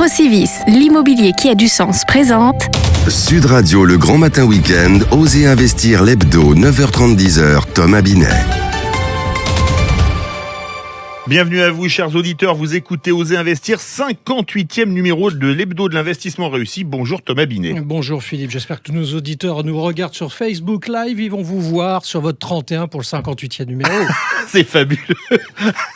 Procivis, l'immobilier qui a du sens, présente Sud Radio, le grand matin week-end, Osez investir l'hebdo, 9h30-10h, Thomas Binet. Bienvenue à vous, chers auditeurs. Vous écoutez Osez investir, 58e numéro de l'hebdo de l'investissement réussi. Bonjour Thomas Binet. Bonjour Philippe, j'espère que tous nos auditeurs nous regardent sur Facebook Live. Ils vont vous voir sur votre 31 pour le 58e numéro. C'est fabuleux.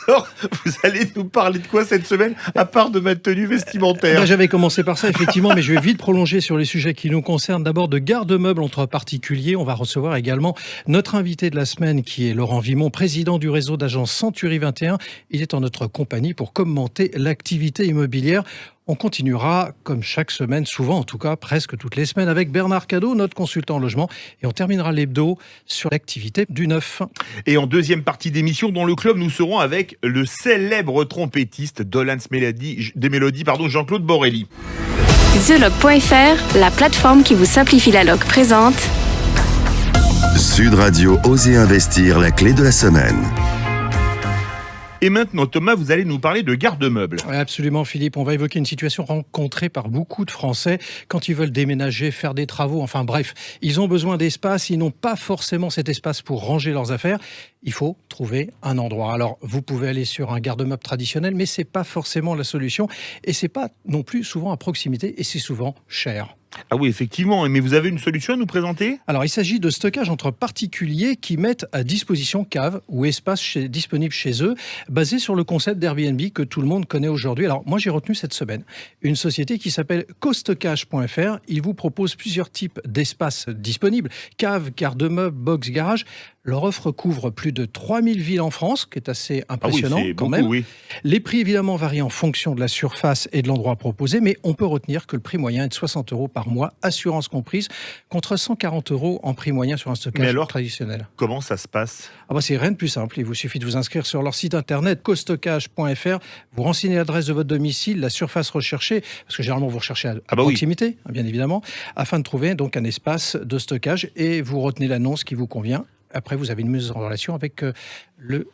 Alors, vous allez nous parler de quoi cette semaine, à part de ma tenue vestimentaire? J'avais commencé par ça, effectivement, mais je vais vite prolonger sur les sujets qui nous concernent. D'abord, de garde-meubles entre particuliers. On va recevoir également notre invité de la semaine, qui est Laurent Vimont, président du réseau d'agence Century 21. Il est en notre compagnie pour commenter l'activité immobilière. On continuera, comme chaque semaine, souvent en tout cas, presque toutes les semaines, avec Bernard Cadot, notre consultant en logement. Et on terminera l'hebdo sur l'activité du neuf. Et en deuxième partie d'émission, dans le club, nous serons avec le célèbre trompettiste Dolenz des Mélodies, Jean-Claude Borelli. TheLog.fr, la plateforme qui vous simplifie la log, présente Sud Radio, Osez investir, la clé de la semaine. Et maintenant, Thomas, vous allez nous parler de garde-meubles. Oui, absolument, Philippe. On va évoquer une situation rencontrée par beaucoup de Français quand ils veulent déménager, faire des travaux. Enfin bref, ils ont besoin d'espace. Ils n'ont pas forcément cet espace pour ranger leurs affaires. Il faut trouver un endroit. Alors, vous pouvez aller sur un garde-meuble traditionnel, mais c'est pas forcément la solution. Et c'est pas non plus souvent à proximité et c'est souvent cher. Ah oui, effectivement. Mais vous avez une solution à nous présenter ? Alors, il s'agit de stockage entre particuliers qui mettent à disposition caves ou espaces disponibles chez eux, basés sur le concept d'Airbnb que tout le monde connaît aujourd'hui. Alors, moi, j'ai retenu cette semaine une société qui s'appelle costockage.fr. Il vous propose plusieurs types d'espaces disponibles. Caves, garde-meubles, box, garage. Leur offre couvre plus de 3000 villes en France, qui est assez impressionnant quand même. Oui. Les prix, évidemment, varient en fonction de la surface et de l'endroit proposé, mais on peut retenir que le prix moyen est de 60 € par mois, assurance comprise, contre 140 € en prix moyen sur un stockage traditionnel. Comment ça se passe ? C'est rien de plus simple. Il vous suffit de vous inscrire sur leur site internet costockage.fr, vous renseignez l'adresse de votre domicile, la surface recherchée, parce que généralement vous recherchez à proximité, bien évidemment, afin de trouver donc un espace de stockage et vous retenez l'annonce qui vous convient. Après, vous avez une mise en relation avec le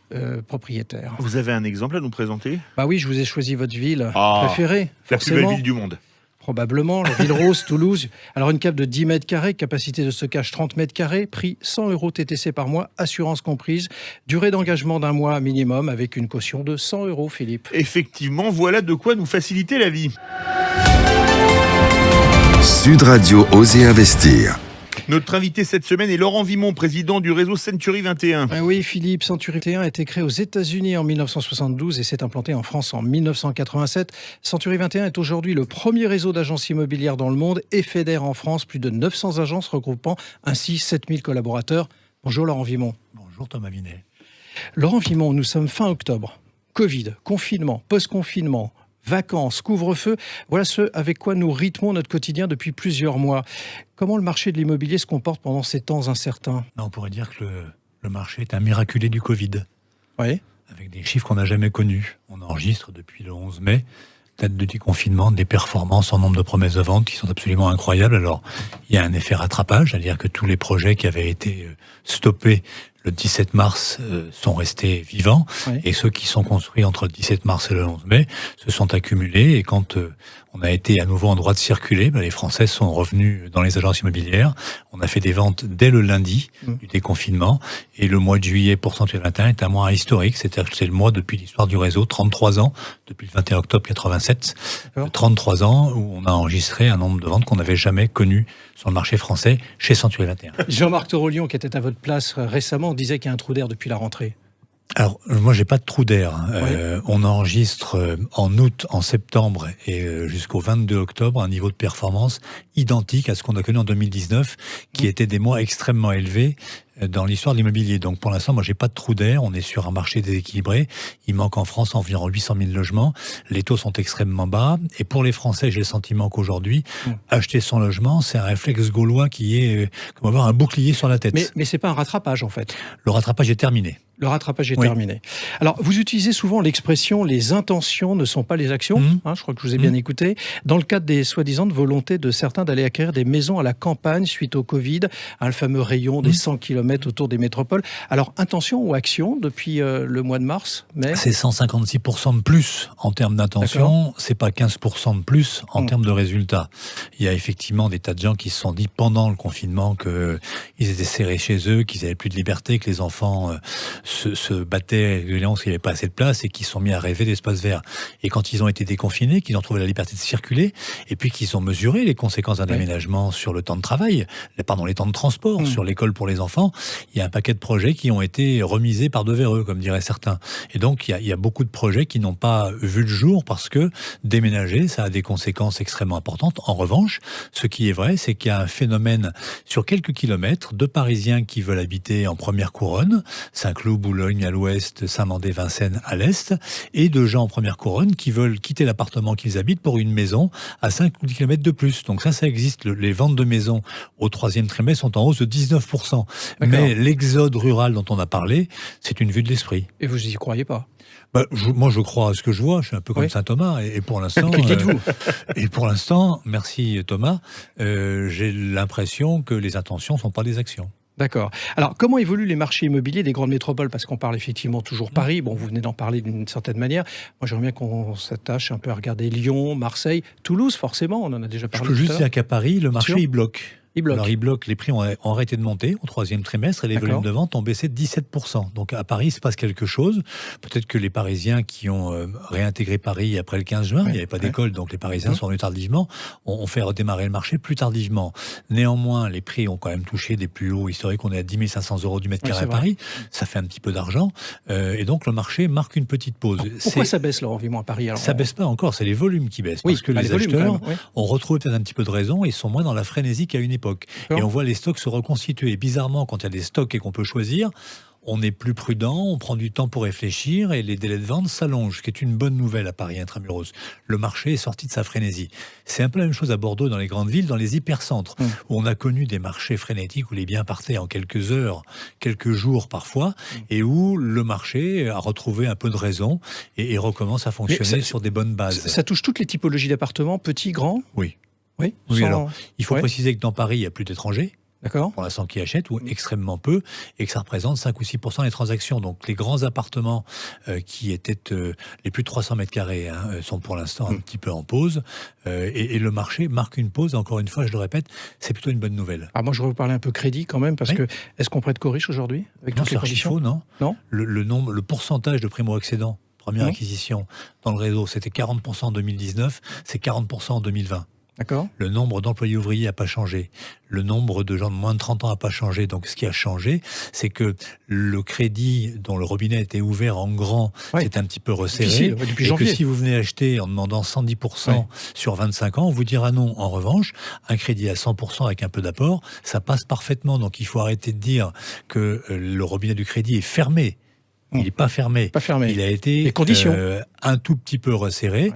propriétaire. Vous avez un exemple à nous présenter ? Oui, je vous ai choisi votre ville préférée. La plus belle ville du monde. Probablement, la ville rose, Toulouse. Alors, une cave de 10 mètres carrés, capacité de stockage 30 mètres carrés, prix 100 € TTC par mois, assurance comprise, durée d'engagement d'1 mois minimum avec une caution de 100 €, Philippe. Effectivement, voilà de quoi nous faciliter la vie. Sud Radio, Osez investir. Notre invité cette semaine est Laurent Vimont, président du réseau Century 21. Oui, Philippe, Century 21 a été créé aux États-Unis en 1972 et s'est implanté en France en 1987. Century 21 est aujourd'hui le premier réseau d'agences immobilières dans le monde et fédère en France plus de 900 agences regroupant ainsi 7000 collaborateurs. Bonjour Laurent Vimont. Bonjour Thomas Binet. Laurent Vimont, nous sommes fin octobre. Covid, confinement, post-confinement, vacances, couvre-feu, voilà ce avec quoi nous rythmons notre quotidien depuis plusieurs mois. Comment le marché de l'immobilier se comporte pendant ces temps incertains ? On pourrait dire que le marché est un miraculé du Covid. Oui. Avec des chiffres qu'on n'a jamais connus. On enregistre depuis le 11 mai, date de déconfinement, des performances en nombre de promesses de vente qui sont absolument incroyables. Alors, il y a un effet rattrapage, c'est-à-dire que tous les projets qui avaient été stoppés le 17 mars sont restés vivants, et ceux qui sont construits entre le 17 mars et le 11 mai se sont accumulés, et quand on a été à nouveau en droit de circuler, les Français sont revenus dans les agences immobilières. On a fait des ventes dès le lundi du déconfinement, et le mois de juillet pour Century 21 est un mois historique, c'est-à-dire que c'est le mois depuis l'histoire du réseau, 33 ans, depuis le 21 octobre 87, 33 ans où on a enregistré un nombre de ventes qu'on n'avait jamais connu sur le marché français chez Century 21. Jean-Marc Torolion, qui était à votre place récemment, disait qu'il y a un trou d'air depuis la rentrée. Alors, moi, j'ai pas de trou d'air. On enregistre en août, en septembre et jusqu'au 22 octobre un niveau de performance identique à ce qu'on a connu en 2019, qui était des mois extrêmement élevés dans l'histoire de l'immobilier. Donc, pour l'instant, moi, j'ai pas de trou d'air. On est sur un marché déséquilibré. Il manque en France environ 800 000 logements. Les taux sont extrêmement bas. Et pour les Français, j'ai le sentiment qu'aujourd'hui, acheter son logement, c'est un réflexe gaulois qui est comme avoir un bouclier sur la tête. Mais c'est pas un rattrapage, en fait. Le rattrapage est terminé. Le rattrapage est Oui. terminé. Alors, vous utilisez souvent l'expression « les intentions ne sont pas les actions ». Je crois que je vous ai bien écouté. Dans le cadre des soi-disant volontés de certains d'aller acquérir des maisons à la campagne suite au Covid, le fameux rayon des 100 km autour des métropoles. Alors, intention ou action depuis le mois de mars, mai? C'est 156% de plus en termes d'intention, c'est pas 15% de plus en termes de résultats. Il y a effectivement des tas de gens qui se sont dit pendant le confinement qu'ils étaient serrés chez eux, qu'ils avaient plus de liberté, que les enfants se battaient régulièrement parce qu'il n'y avait pas assez de place et qu'ils se sont mis à rêver d'espaces verts. Et quand ils ont été déconfinés, qu'ils ont trouvé la liberté de circuler et puis qu'ils ont mesuré les conséquences d'un déménagement sur le temps de travail, les temps de transport, sur l'école pour les enfants, il y a un paquet de projets qui ont été remisés par devers eux, comme diraient certains. Et donc, il y a beaucoup de projets qui n'ont pas vu le jour parce que déménager, ça a des conséquences extrêmement importantes. En revanche, ce qui est vrai, c'est qu'il y a un phénomène sur quelques kilomètres de Parisiens qui veulent habiter en première couronne, Saint-Cloud, Boulogne à l'ouest, Saint-Mandé, Vincennes à l'est, et de gens en première couronne qui veulent quitter l'appartement qu'ils habitent pour une maison à 5 ou 10 km de plus. Donc ça existe. Les ventes de maisons au troisième trimestre sont en hausse de 19%. Mais l'exode rural dont on a parlé, c'est une vue de l'esprit. Et vous n'y croyez pas? Moi, je crois à ce que je vois. Je suis un peu comme Saint Thomas. Et pour l'instant, et pour l'instant, merci Thomas, j'ai l'impression que les intentions ne sont pas des actions. D'accord. Alors, comment évoluent les marchés immobiliers des grandes métropoles? Parce qu'on parle effectivement toujours Paris. Bon, vous venez d'en parler d'une certaine manière. Moi, j'aimerais bien qu'on s'attache un peu à regarder Lyon, Marseille, Toulouse, forcément. On en a déjà parlé. Je peux juste dire qu'à Paris, le marché, il bloque. Alors, les prix ont arrêté de monter au troisième trimestre et les volumes de vente ont baissé de 17%. Donc, à Paris, il se passe quelque chose. Peut-être que les Parisiens qui ont réintégré Paris après le 15 juin, il n'y avait pas d'école, donc les Parisiens sont venus tardivement, ont fait redémarrer le marché plus tardivement. Néanmoins, les prix ont quand même touché des plus hauts historiques. On est à 10 500 € du mètre carré à Paris. Ça fait un petit peu d'argent. Et donc, le marché marque une petite pause. Pourquoi ça baisse, Laurent Vimont, à Paris? Ça baisse pas encore, c'est les volumes qui baissent. Parce que les acheteurs ont retrouvé peut-être un petit peu de raison et sont moins dans la frénésie qu'à une époque. Et on voit les stocks se reconstituer. Et bizarrement, quand il y a des stocks et qu'on peut choisir, on est plus prudent, on prend du temps pour réfléchir et les délais de vente s'allongent, ce qui est une bonne nouvelle à Paris intramuros. Le marché est sorti de sa frénésie. C'est un peu la même chose à Bordeaux, dans les grandes villes, dans les hypercentres, où on a connu des marchés frénétiques où les biens partaient en quelques heures, quelques jours parfois, et où le marché a retrouvé un peu de raison et recommence à fonctionner sur des bonnes bases. Ça touche toutes les typologies d'appartements, petits, grands? Oui. Oui, alors, il faut préciser que dans Paris, il n'y a plus d'étrangers. D'accord. Pour l'instant, qui achètent, ou extrêmement peu, et que ça représente 5 ou 6% des transactions. Donc, les grands appartements qui étaient les plus de 300 mètres carrés sont pour l'instant un petit peu en pause. Et le marché marque une pause. Encore une fois, je le répète, c'est plutôt une bonne nouvelle. Alors moi, je vais vous parler un peu crédit quand même, parce que est-ce qu'on prête qu'aux riches aujourd'hui avec Non, toutes les c'est conditions? faux, non. Non. Le pourcentage de primo-accédants, première acquisition dans le réseau, c'était 40% en 2019, c'est 40% en 2020. D'accord. Le nombre d'employés ouvriers n'a pas changé. Le nombre de gens de moins de 30 ans n'a pas changé. Donc, ce qui a changé, c'est que le crédit dont le robinet était ouvert en grand s'est un petit peu resserré. Depuis et janvier. que si vous venez acheter en demandant 110% sur 25 ans, on vous dira non. En revanche, un crédit à 100% avec un peu d'apport, ça passe parfaitement. Donc, il faut arrêter de dire que le robinet du crédit est fermé. Il n'est pas fermé. Il a été un tout petit peu resserré.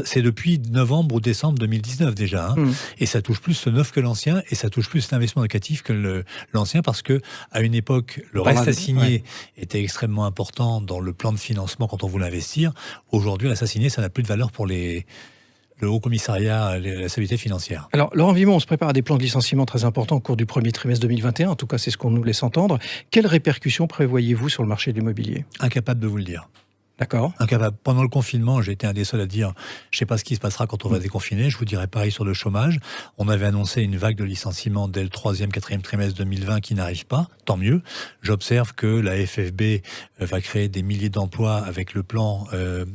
C'est depuis novembre ou décembre 2019 déjà. Et ça touche plus le neuf que l'ancien, et ça touche plus l'investissement locatif que l'ancien, parce que à une époque, le reste assigné était extrêmement important dans le plan de financement quand on voulait investir. Aujourd'hui, reste assigné, ça n'a plus de valeur pour le Haut Commissariat à la stabilité financière. Alors, Laurent Vimont, on se prépare à des plans de licenciement très importants au cours du premier trimestre 2021. En tout cas, c'est ce qu'on nous laisse entendre. Quelles répercussions prévoyez-vous sur le marché de l'immobilier? Incapable de vous le dire. D'accord. Pendant le confinement, j'ai été un des seuls à dire je ne sais pas ce qui se passera quand on va déconfiner. Je vous dirais pareil sur le chômage. On avait annoncé une vague de licenciements dès le 3e, 4e trimestre 2020 qui n'arrive pas. Tant mieux. J'observe que la FFB va créer des milliers d'emplois avec le plan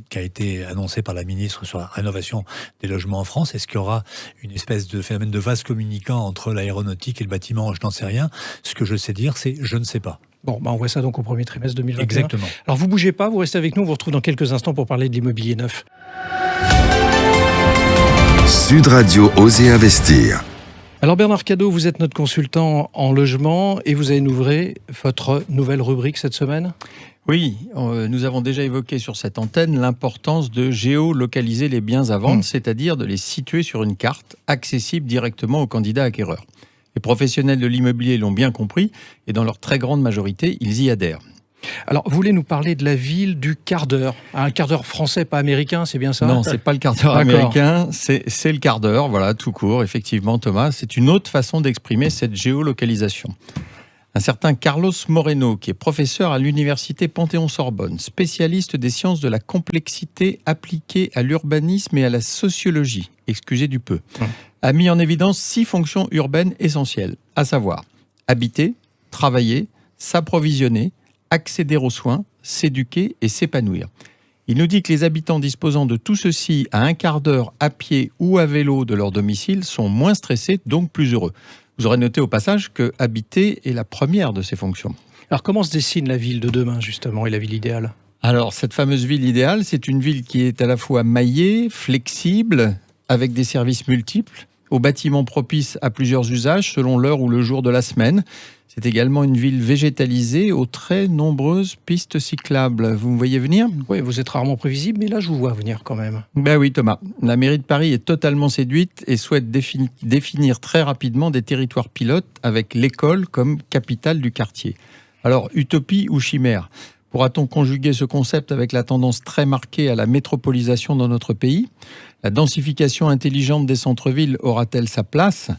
qui a été annoncé par la ministre sur la rénovation des logements en France. Est-ce qu'il y aura une espèce de phénomène de vase communicant entre l'aéronautique et le bâtiment? Je n'en sais rien. Ce que je sais dire, c'est je ne sais pas. Bon, on voit ça donc au premier trimestre 2021. Exactement. Alors vous bougez pas, vous restez avec nous, on vous retrouve dans quelques instants pour parler de l'immobilier neuf. Sud Radio Oser Investir. Alors Bernard Cadot, vous êtes notre consultant en logement et vous avez ouvré votre nouvelle rubrique cette semaine. Oui, nous avons déjà évoqué sur cette antenne l'importance de géolocaliser les biens à vendre, c'est-à-dire de les situer sur une carte accessible directement aux candidats acquéreurs. Les professionnels de l'immobilier l'ont bien compris et dans leur très grande majorité, ils y adhèrent. Alors, vous voulez nous parler de la ville du quart d'heure. Un quart d'heure français, pas américain, c'est bien ça? Non, c'est pas le quart d'heure américain, c'est le quart d'heure, voilà, tout court, effectivement, Thomas. C'est une autre façon d'exprimer cette géolocalisation. Un certain Carlos Moreno, qui est professeur à l'université Panthéon-Sorbonne, spécialiste des sciences de la complexité appliquée à l'urbanisme et à la sociologie, excusez du peu, a mis en évidence 6 fonctions urbaines essentielles, à savoir habiter, travailler, s'approvisionner, accéder aux soins, s'éduquer et s'épanouir. Il nous dit que les habitants disposant de tout ceci à un quart d'heure à pied ou à vélo de leur domicile sont moins stressés, donc plus heureux. Vous aurez noté au passage que habiter est la première de ces fonctions. Alors, comment se dessine la ville de demain, justement, et la ville idéale? Alors, cette fameuse ville idéale, c'est une ville qui est à la fois maillée, flexible, avec des services multiples, aux bâtiments propices à plusieurs usages selon l'heure ou le jour de la semaine. C'est également une ville végétalisée aux très nombreuses pistes cyclables. Vous me voyez venir ? Oui, vous êtes rarement prévisible, mais là, je vous vois venir quand même. Ben oui, Thomas. La mairie de Paris est totalement séduite et souhaite définir très rapidement des territoires pilotes avec l'école comme capitale du quartier. Alors, utopie ou chimère ? Pourra-t-on conjuguer ce concept avec la tendance très marquée à la métropolisation dans notre pays ? La densification intelligente des centres-villes aura-t-elle sa place ?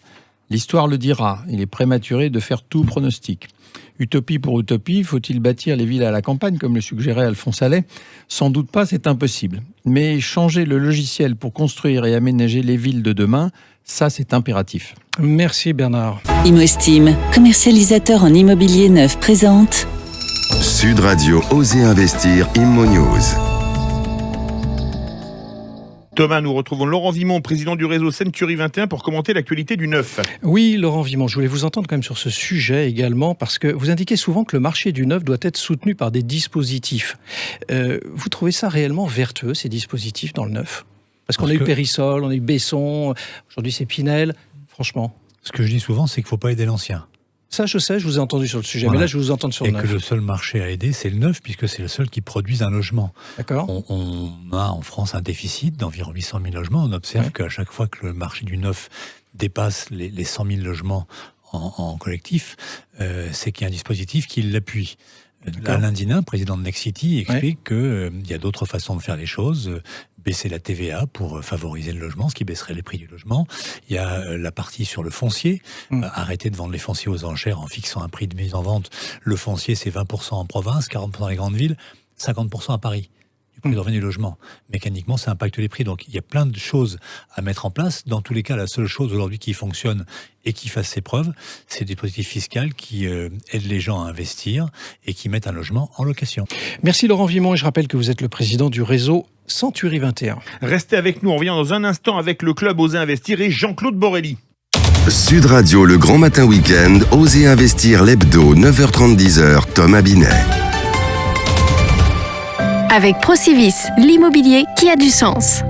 L'histoire le dira, il est prématuré de faire tout pronostic. Utopie pour utopie, faut-il bâtir les villes à la campagne, comme le suggérait Alphonse Allais ? Sans doute pas, c'est impossible. Mais changer le logiciel pour construire et aménager les villes de demain, ça c'est impératif. Merci Bernard. ImoEstime, commercialisateur en immobilier neuf, présente Sud Radio, Osez investir, Immo News. Thomas, nous retrouvons Laurent Vimont, président du réseau Century 21, pour commenter l'actualité du neuf. Oui, Laurent Vimont, je voulais vous entendre quand même sur ce sujet également, parce que vous indiquez souvent que le marché du neuf doit être soutenu par des dispositifs. Vous trouvez ça réellement vertueux, ces dispositifs dans le neuf ? Parce qu'on a eu Périsol, on a eu Besson, aujourd'hui c'est Pinel, franchement. Ce que je dis souvent, c'est qu'il ne faut pas aider l'ancien. Ça, je sais, je vous ai entendu sur le sujet, Voilà. mais là, je vous entends sur le neuf. Et que le seul marché à aider, c'est le neuf, puisque c'est le seul qui produise un logement. D'accord. On a en France un déficit d'environ 800 000 logements. On observe qu'à chaque fois que le marché du neuf dépasse les 100 000 logements en collectif, c'est qu'il y a un dispositif qui l'appuie. Alain Dinin, président de Nexity, explique qu'il y a d'autres façons de faire les choses. Baisser la TVA pour favoriser le logement, ce qui baisserait les prix du logement. Il y a la partie sur le foncier. Arrêter de vendre les fonciers aux enchères en fixant un prix de mise en vente. Le foncier, c'est 20% en province, 40% dans les grandes villes, 50% à Paris. Du prix de revenu du logement. Mécaniquement, ça impacte les prix. Donc, il y a plein de choses à mettre en place. Dans tous les cas, la seule chose aujourd'hui qui fonctionne et qui fasse ses preuves, c'est des dispositifs fiscaux qui aident les gens à investir et qui mettent un logement en location. Merci Laurent Vimont, et je rappelle que vous êtes le président du réseau Century 21. Restez avec nous, on revient dans un instant avec le club Osez investir et Jean-Claude Borelli. Sud Radio, le grand matin week-end, Osez investir l'hebdo, 9h30, 10h, Thomas Binet. Avec Procivis, l'immobilier qui a du sens.